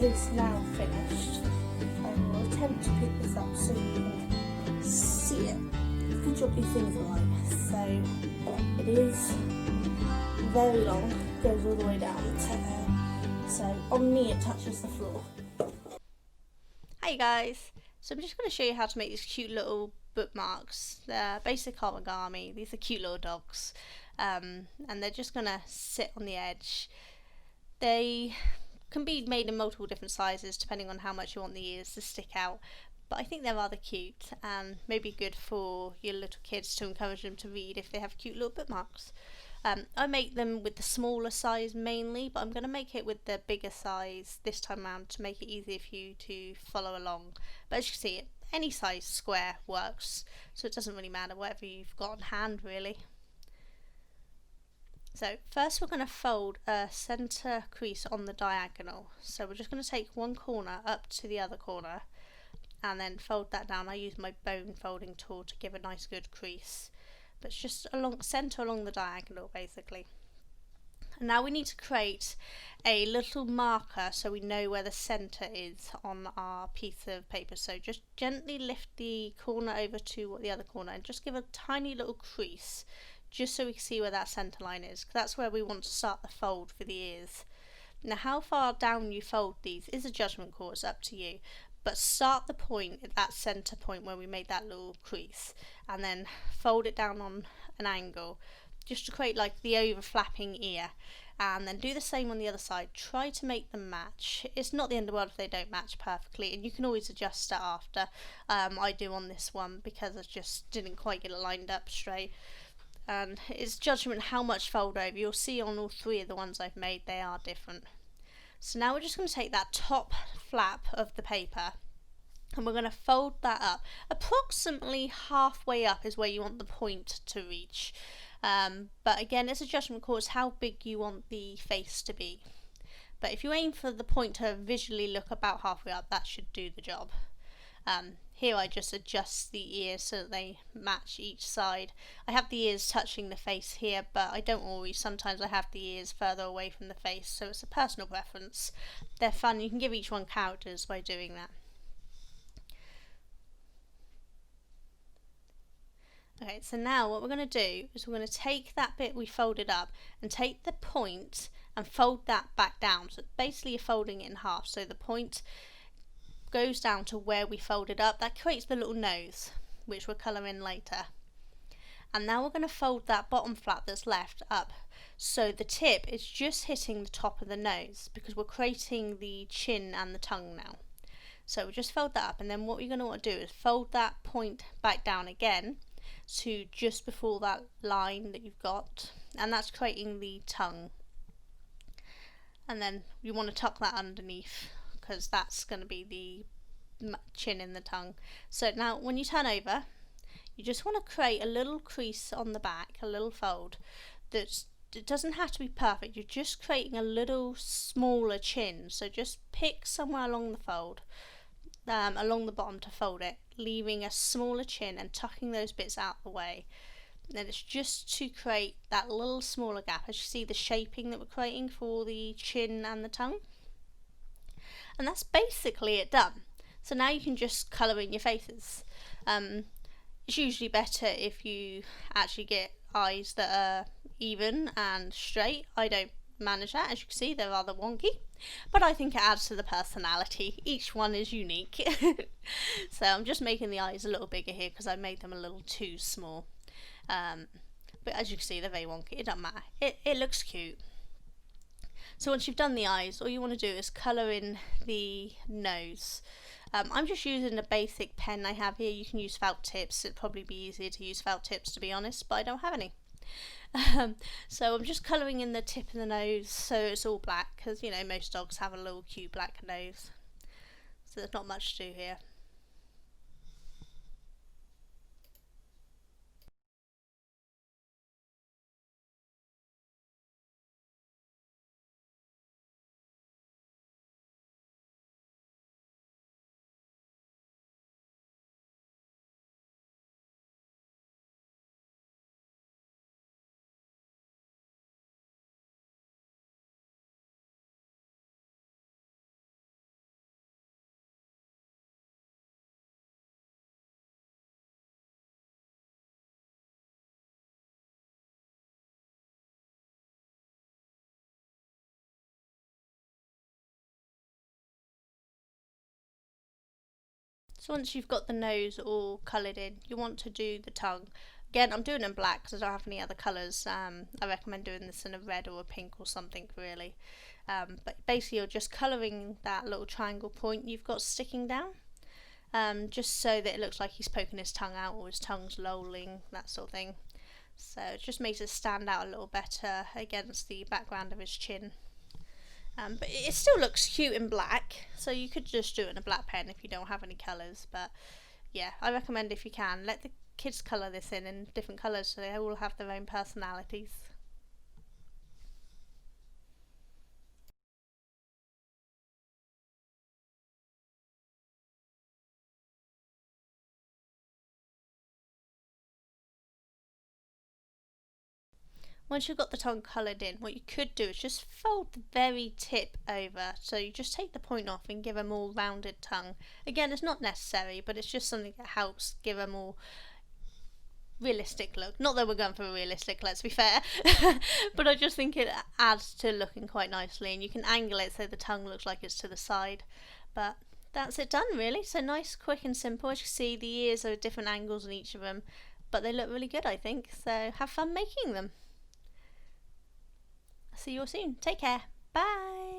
is now finished. I will attempt to pick this up so you can see it. Good job these things are light. So it is very long, goes all the way down to there. So on me it touches the floor. Hi guys, so I'm just going to show you how to make these cute little bookmarks. They're basic origami. These are cute little dogs, and they're just going to sit on the edge. They can be made in multiple different sizes depending on how much you want the ears to stick out, but I think they're rather cute and maybe good for your little kids to encourage them to read if they have cute little bookmarks. I make them with the smaller size mainly, but I'm going to make it with the bigger size this time around to make it easier for you to follow along. But as you can see, any size square works, so it doesn't really matter whatever you've got on hand really. So first we're going to fold a centre crease on the diagonal. So we're just going to take one corner up to the other corner and then fold that down. I use my bone folding tool to give a nice good crease. But it's just along centre along the diagonal basically. And now we need to create a little marker so we know where the centre is on our piece of paper. So just gently lift the corner over to the other corner and just give a tiny little crease just so we can see where that centre line is, because that's where we want to start the fold for the ears. Now how far down you fold these is a judgment call, it's up to you. But start the point at that centre point where we made that little crease and then fold it down on an angle just to create like the overflapping ear, and then do the same on the other side. Try to make them match. It's not the end of the world if they don't match perfectly, and you can always adjust it after. I do on this one because I just didn't quite get it lined up straight, and it's judgment how much fold over. You'll see on all three of the ones I've made they are different. So now we're just going to take that top flap of the paper and we're going to fold that up. Approximately halfway up is where you want the point to reach. But again, it's a judgment call, it's how big you want the face to be. But if you aim for the point to visually look about halfway up, that should do the job. Here I just adjust the ears so that they match each side. I have the ears touching the face here, but I don't always. Sometimes I have the ears further away from the face, so it's a personal preference. They're fun. You can give each one characters by doing that. Okay, so now what we're going to do is we're going to take that bit we folded up and take the point and fold that back down. So basically you're folding it in half, so the point goes down to where we folded up. That creates the little nose, which we'll colour in later. And now we're going to fold that bottom flap that's left up, so the tip is just hitting the top of the nose because we're creating the chin and the tongue now. So we'll just fold that up, and then what you're going to want to do is fold that point back down again to just before that line that you've got, and that's creating the tongue. And then you want to tuck that underneath, because that's going to be the chin in the tongue. So now when you turn over, you just want to create a little crease on the back, a little fold. It doesn't have to be perfect, you're just creating a little smaller chin. So just pick somewhere along the fold, along the bottom to fold it, leaving a smaller chin and tucking those bits out the way. And it's just to create that little smaller gap. As you see, the shaping that we're creating for the chin and the tongue. And that's basically it done. So now you can just colour in your faces. It's usually better if you actually get eyes that are even and straight. I don't manage that, as you can see they're rather wonky, but I think it adds to the personality. Each one is unique. So I'm just making the eyes a little bigger here because I made them a little too small. But as you can see they're very wonky. It doesn't matter, it looks cute. So once you've done the eyes, all you want to do is colour in the nose. I'm just using a basic pen I have here. You can use felt tips. It'd probably be easier to use felt tips, to be honest, but I don't have any. So I'm just colouring in the tip of the nose so it's all black, because you know most dogs have a little cute black nose. So there's not much to do here. So once you've got the nose all coloured in, you want to do the tongue. Again, I'm doing it in black because I don't have any other colours. I recommend doing this in a red or a pink or something really. But basically you're just colouring that little triangle point you've got sticking down. Just so that it looks like he's poking his tongue out or his tongue's lolling, that sort of thing. So it just makes it stand out a little better against the background of his chin. But it still looks cute in black, so you could just do it in a black pen if you don't have any colours. But yeah, I recommend if you can, let the kids colour this in different colours so they all have their own personalities. Once you've got the tongue coloured in, what you could do is just fold the very tip over. So you just take the point off and give a more rounded tongue. Again, it's not necessary, but it's just something that helps give a more realistic look. Not that we're going for a realistic, let's be fair, but I just think it adds to looking quite nicely, and you can angle it so the tongue looks like it's to the side. But that's it done really. So nice, quick and simple. As you can see, the ears are at different angles in each of them, but they look really good, I think. So have fun making them. See you all soon. Take care. Bye.